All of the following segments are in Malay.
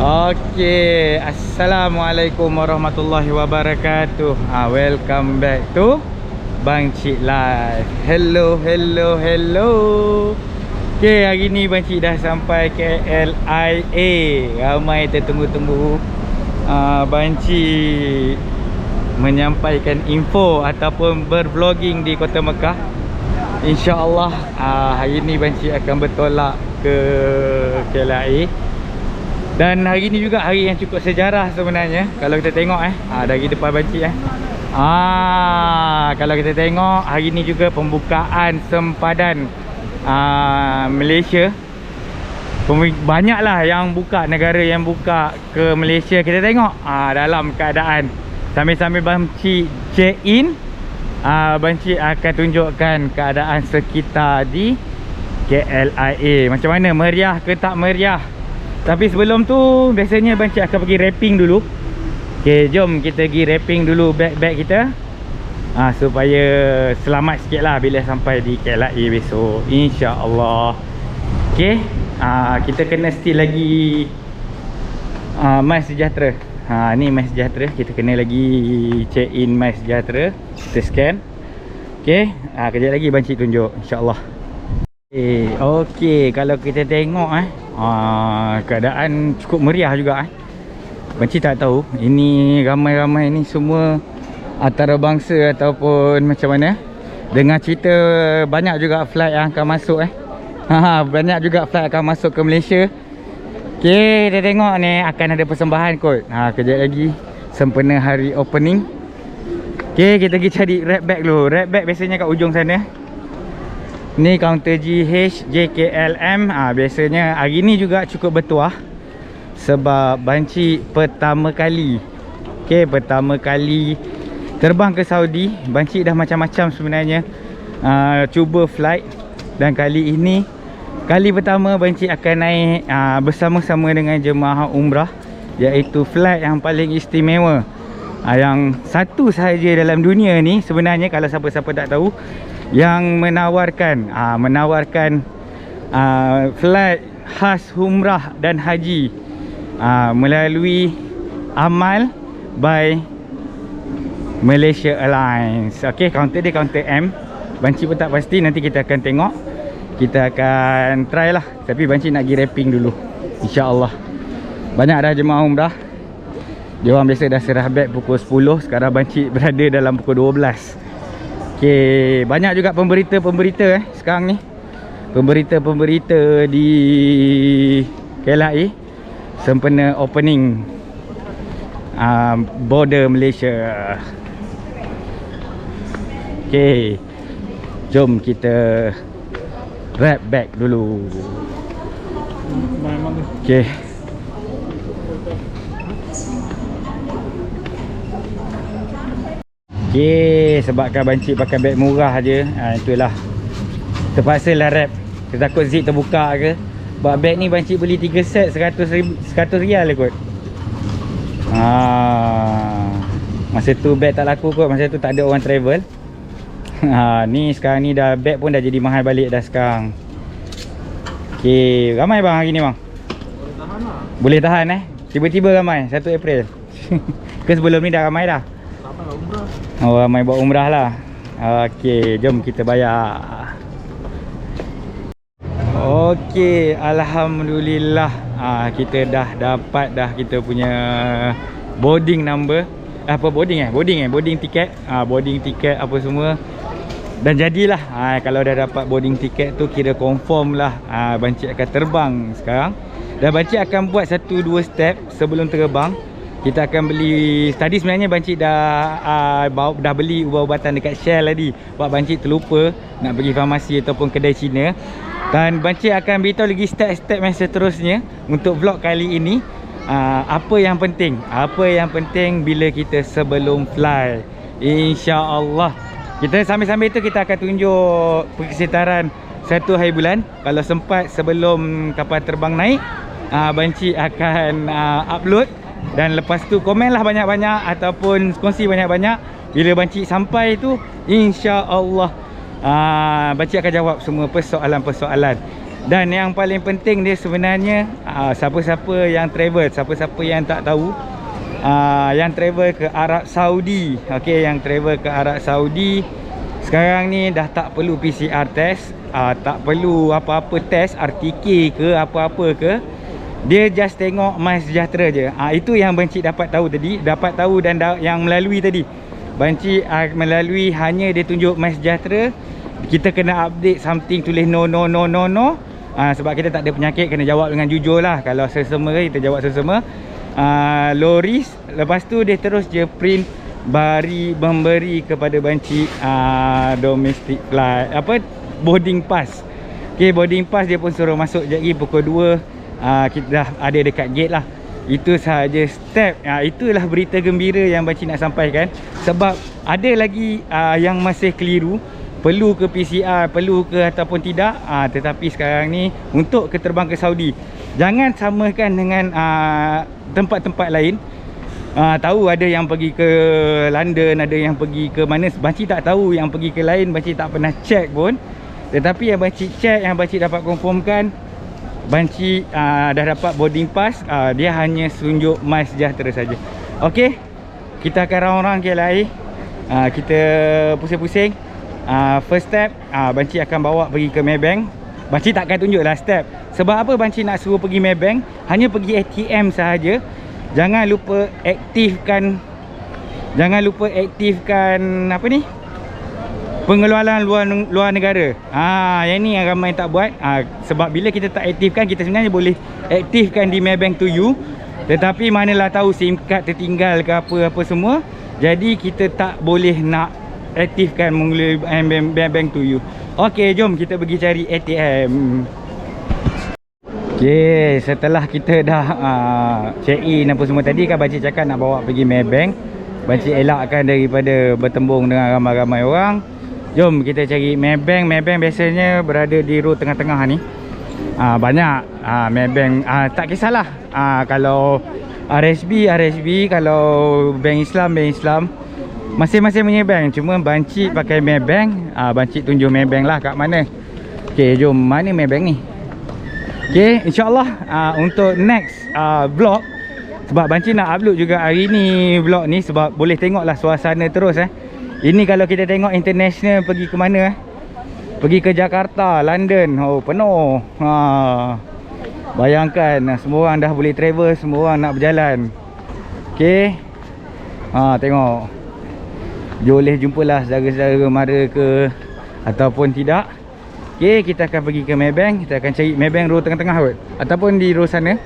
Okey, Assalamualaikum warahmatullahi wabarakatuh. Welcome back to Bang Cik Live. Hello. Okey, hari ni Bang Cik dah sampai KLIA. Ramai tertunggu-tunggu. Bang Cik menyampaikan info ataupun bervlogging di Kota Mekah. InsyaAllah hari ni Bang Cik akan bertolak ke KLIA. Dan hari ni juga hari yang cukup sejarah sebenarnya. Kalau kita tengok dari depan Bang Cik kalau kita tengok hari ni juga pembukaan sempadan Malaysia. Banyaklah yang buka, negara yang buka ke Malaysia. Kita tengok dalam keadaan sambil-sambil Bang Cik check in, Bang Cik akan tunjukkan keadaan sekitar di KLIA. Macam mana, meriah ke tak meriah? Tapi sebelum tu biasanya Bang Cik akan pergi wrapping dulu. Okay, jom kita pergi wrapping dulu beg-beg kita, supaya selamat sikit lah bila sampai di KLIA besok, InsyaAllah. Okay, kita kena still lagi MySejahtera. Ni MySejahtera. Kita kena lagi check in MySejahtera. Kita scan. Okay, kejap lagi Bang Cik tunjuk, InsyaAllah. Okay, kalau kita tengok keadaan cukup meriah juga. Bang Cik tak tahu ini ramai-ramai ni semua antarabangsa ataupun macam mana. Dengar cerita banyak juga flight yang akan masuk banyak juga flight akan masuk ke Malaysia. Okay, kita tengok ni akan ada persembahan kot. Kejap lagi sempena hari opening. Okay, kita pergi cari wrap bag dulu. Wrap bag biasanya kat ujung sana. Ni kaunter GH JKLM. Biasanya hari ni juga cukup bertuah sebab Bang Cik pertama kali pertama kali terbang ke Saudi. Bang Cik dah macam-macam sebenarnya cuba flight. Dan kali ini kali pertama Bang Cik akan naik bersama-sama dengan jemaah umrah, iaitu flight yang paling istimewa, yang satu sahaja dalam dunia ni sebenarnya, kalau siapa-siapa tak tahu, yang menawarkan flight khas umrah dan haji melalui Amal by Malaysia Airlines. Okay, kaunter dia kaunter M. Bang Cik pun tak pasti, nanti kita akan tengok. Kita akan try lah. Tapi Bang Cik nak pergi wrapping dulu, InsyaAllah. Banyak dah jemaah umrah. Diorang biasa dah serah beg pukul 10. Sekarang Bang Cik berada dalam pukul 12. Okay, banyak juga pemberita sekarang ni. Pemberita di KLIA sempena opening border Malaysia. Okay, jom kita wrap bag dulu. Okay, sebabkan Bang Cik pakai beg murah je, itulah terpaksa lah wrap. Kita takut zip terbuka ke. Sebab beg ni Bang Cik beli 3 set 100 rial je kot. Masa tu beg tak laku kot. Masa tu tak ada orang travel. Ni sekarang ni dah beg pun dah jadi mahal balik dah sekarang. Okay, ramai bang hari ni bang? Boleh tahan lah. Boleh tahan tiba-tiba ramai 1 April. Ke sebelum ni dah ramai dah? Ramai buat umrah lah. Okey, jom kita bayar. Okey, alhamdulillah. Kita dah dapat kita punya boarding number. Boarding tiket. Boarding tiket apa semua. Dan jadilah. Kalau dah dapat boarding tiket tu, kira confirm lah Bang Cik akan terbang sekarang. Dan Bang Cik akan buat 1-2 step sebelum terbang. Kita akan beli. Tadi sebenarnya Bang Cik dah beli ubat-ubatan dekat Shell tadi. Sebab Bang Cik terlupa nak pergi farmasi ataupun kedai Cina. Dan Bang Cik akan beritahu lagi step-step yang seterusnya untuk vlog kali ini. Apa yang penting bila kita sebelum fly, InsyaAllah. Kita sambil-sambil tu kita akan tunjuk persekitaran 1 hari bulan. Kalau sempat sebelum kapal terbang naik, Bang Cik akan upload. Dan lepas tu komenlah banyak-banyak ataupun kongsi banyak-banyak. Bila Bang Cik sampai tu, InsyaAllah Bang Cik akan jawab semua persoalan-persoalan Dan yang paling penting dia sebenarnya, siapa-siapa yang travel, siapa-siapa yang tak tahu, yang travel ke Arab Saudi, okey, yang travel ke Arab Saudi sekarang ni dah tak perlu PCR test, tak perlu apa-apa test RTK ke apa-apa ke. Dia just tengok MySejahtera je. Itu yang Bancik dapat tahu tadi, dapat tahu dan yang melalui tadi. Bancik melalui hanya dia tunjuk MySejahtera, kita kena update something tulis no. Sebab kita tak ada penyakit, kena jawab dengan jujur lah. Kalau sesama kita jawab sesama. Low risk. Lepas tu dia terus je print memberi kepada Bancik domestic flight, boarding pass. Okay, boarding pass dia pun suruh masuk sekejap lagi pukul 2. Kita dah ada dekat gate lah. Itu sahaja step. Itulah berita gembira yang Bancik nak sampaikan. Sebab ada lagi yang masih keliru, perlu ke PCR, perlu ke ataupun tidak. Tetapi sekarang ni untuk terbang ke Saudi, jangan samakan dengan tempat-tempat lain. Tahu ada yang pergi ke London, ada yang pergi ke mana. Bancik tak tahu yang pergi ke lain, Bancik tak pernah check pun. Tetapi yang Bancik check, yang Bancik dapat confirmkan, Bancik dah dapat boarding pass. Dia hanya tunjuk MySejahtera saja. Okey, kita akan round-round KLIA. Kita pusing-pusing. First step, Bancik akan bawa pergi ke Maybank. Bancik takkan tunjuklah step. Sebab apa Bancik nak suruh pergi Maybank? Hanya pergi ATM sahaja. Jangan lupa aktifkan apa ni, pengeluaran luar negara. Yang ni yang ramai tak buat. Sebab bila kita tak aktifkan, kita sebenarnya boleh aktifkan di Maybank to you. Tetapi manalah tahu SIM card tertinggal ke apa-apa semua. Jadi kita tak boleh nak aktifkan melalui Maybank to you. Okey, jom kita pergi cari ATM. Okey, setelah kita dah check in apa semua tadi kan, Bancik cakap nak bawa pergi Maybank. Bancik elakkan daripada bertembung dengan ramai-ramai orang. Jom kita cari Maybank. Maybank biasanya berada di road tengah-tengah ni. Banyak Maybank. Tak kisahlah. Kalau RSB, kalau Bank Islam, masing-masing punya bank. Cuma Bancik pakai Maybank. Bancik tunjuk Maybank lah kat mana. Okey, jom. Mana Maybank ni? Okey, insyaAllah untuk next vlog, sebab Bancik nak upload juga hari ni vlog ni, sebab boleh tengoklah suasana terus. Ini kalau kita tengok international, pergi ke mana? Pergi ke Jakarta, London. Oh, penuh. Bayangkan, semua orang dah boleh travel, semua orang nak berjalan. Okey. Tengok. Boleh jumpalah saudara-saudara mara ke ataupun tidak. Okey, kita akan pergi ke Maybank. Kita akan cari Maybank row tengah-tengah kot, ataupun di row sana.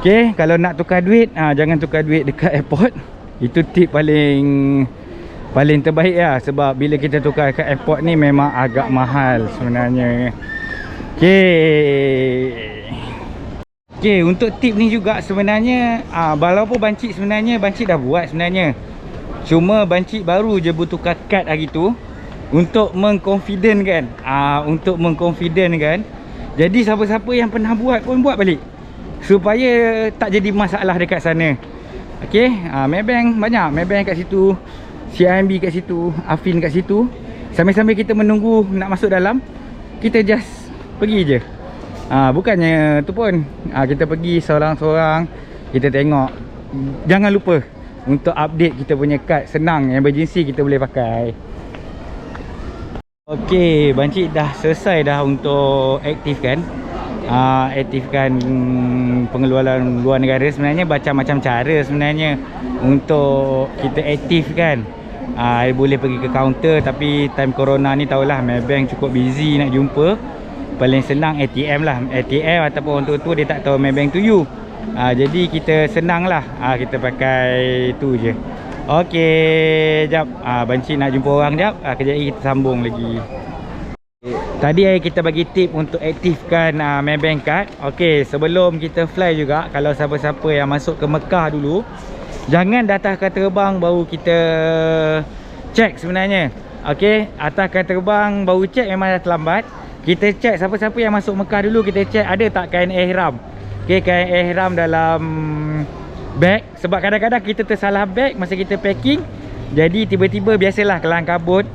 Okey, kalau nak tukar duit, jangan tukar duit dekat airport. Itu tip paling terbaik lah. Sebab bila kita tukar kat airport ni memang agak mahal sebenarnya. Okey, untuk tip ni juga sebenarnya, walaupun Bancik dah buat sebenarnya. Cuma Bancik baru je bertukar kad hari tu untuk mengconfidentkan. Jadi siapa-siapa yang pernah buat pun buat balik, supaya tak jadi masalah dekat sana. Okey, Maybank banyak. Maybank kat situ, CIMB kat situ, Afin kat situ. Sambil-sambil kita menunggu nak masuk dalam, kita just pergi je. Bukannya tu pun, kita pergi seorang-seorang, kita tengok. Jangan lupa untuk update kita punya kad. Senang, emergency kita boleh pakai. Okey, Bancik dah selesai dah untuk aktifkan pengeluaran luar negara. Sebenarnya macam-macam cara sebenarnya untuk kita aktifkan. Boleh pergi ke kaunter, tapi time corona ni tahulah, Maybank cukup busy nak jumpa. Paling senang ATM lah. ATM ataupun untuk tu dia tak tahu Maybank to you. Jadi kita senang lah, kita pakai tu je. Okey, jap. Bancik nak jumpa orang jap. Kejap lagi kita sambung lagi. Tadi kita bagi tip untuk aktifkan Maybank card. Okey, sebelum kita fly juga, kalau siapa-siapa yang masuk ke Mekah dulu, jangan datang ke terbang baru kita check sebenarnya. Okey, atas ke terbang baru check memang dah terlambat. Kita check siapa-siapa yang masuk Mekah dulu, kita check ada tak kain ihram. Okey, kain ihram dalam beg. Sebab kadang-kadang kita tersalah beg masa kita packing. Jadi tiba-tiba biasalah kelang kabut,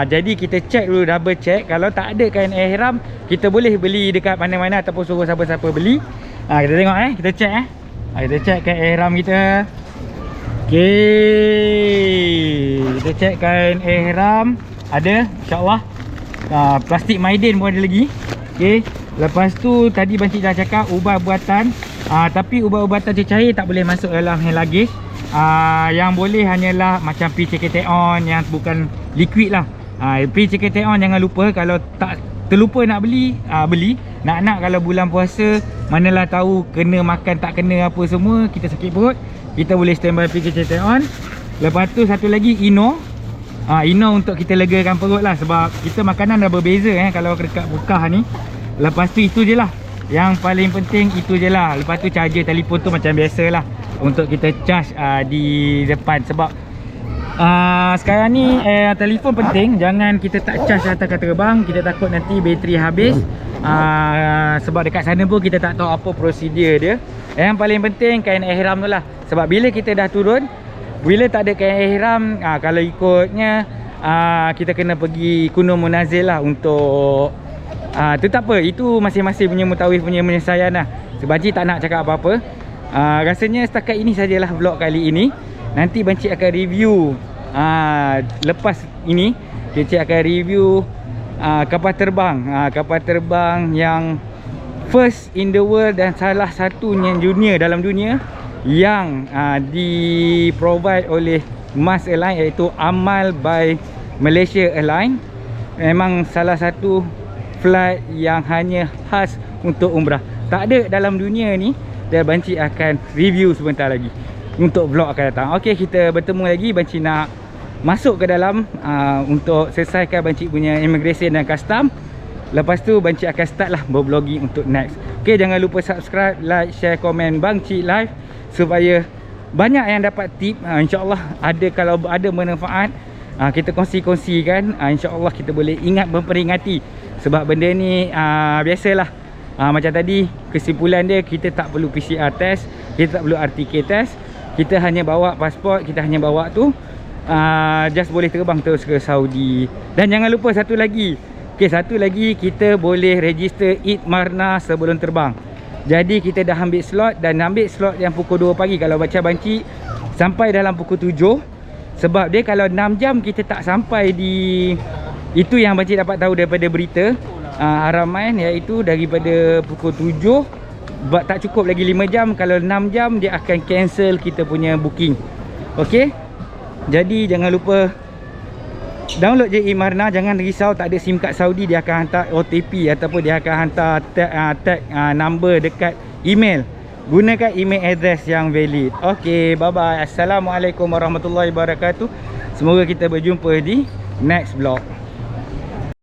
Jadi kita check dulu, double check. Kalau tak ada kain ihram, kita boleh beli dekat mana-mana ataupun suruh siapa-siapa beli. Kita tengok kita check kita check kain ihram kita. Okey, kita check kain ihram ada, insya-Allah. Plastik Maiden pun ada lagi. Okey, lepas tu tadi Bancik dah cakap ubat-ubatan. Tapi ubat-ubatan cecair tak boleh masuk dalam hand luggage. Yang boleh hanyalah macam PCKT-on yang bukan liquid lah. PCKT-on jangan lupa, kalau tak terlupa nak beli, beli. Nak kalau bulan puasa, manalah tahu kena makan tak kena apa semua, kita sakit perut, kita boleh standby PCKT-on. Lepas tu satu lagi Ino. Ino untuk kita legakan perut lah, sebab kita makanan dah berbeza kalau dekat Mekah ni. Lepas tu itu je lah, yang paling penting itu je lah. Lepas tu charger telefon tu macam biasa lah, untuk kita charge di depan. Sebab sekarang ni telefon penting, jangan kita tak charge atas terbang. Kita takut nanti bateri habis. Sebab dekat sana pun kita tak tahu apa prosedur dia. Yang paling penting kain ihram tu lah. Sebab bila kita dah turun, bila tak ada kain ihram, kalau ikutnya kita kena pergi Gunung Munazil lah untuk tu tak apa, itu masing-masing punya mutawif punya penyelesaian lah. Sebab Bancik tak nak cakap apa-apa. Rasanya setakat ini sajalah vlog kali ini. Nanti Bancik akan review lepas ini, Bancik akan review kapal terbang yang first in the world dan salah satunya dunia, dalam dunia, yang di provide oleh Mas Airline, iaitu Amal by Malaysia Airline. Memang salah satu flight yang hanya khas untuk umrah, tak ada dalam dunia ni. Dan Bancik akan review sebentar lagi untuk vlog akan datang. Okey, kita bertemu lagi. Bancik nak masuk ke dalam untuk selesaikan Bancik punya immigration dan custom. Lepas tu Bancik akan start lah bervlogging untuk next. Okey, jangan lupa subscribe, like, share, komen Bancik Live supaya banyak yang dapat tip. InsyaAllah ada, kalau ada manfaat, kita kongsi-kongsikan. InsyaAllah kita boleh ingat memperingati. Sebab benda ni biasalah. Macam tadi, kesimpulan dia, kita tak perlu PCR test, kita tak perlu RTK test. Kita hanya bawa pasport, kita hanya bawa tu, just boleh terbang terus ke Saudi. Dan jangan lupa satu lagi. Okey, satu lagi, kita boleh register Eid Marna sebelum terbang. Jadi kita dah ambil slot, dan ambil slot yang pukul 2 pagi. Kalau baca Bancik sampai dalam pukul 7. Sebab dia kalau 6 jam kita tak sampai di, itu yang Bancik dapat tahu daripada berita Haramain, iaitu daripada pukul 7 tak cukup lagi 5 jam. Kalau 6 jam dia akan cancel kita punya booking. Okey, jadi jangan lupa download je Imarna. Jangan risau tak ada SIM card Saudi, dia akan hantar OTP ataupun dia akan hantar tag number dekat email. Gunakan email address yang valid. Okey, bye bye. Assalamualaikum warahmatullahi wabarakatuh. Semoga kita berjumpa di next vlog.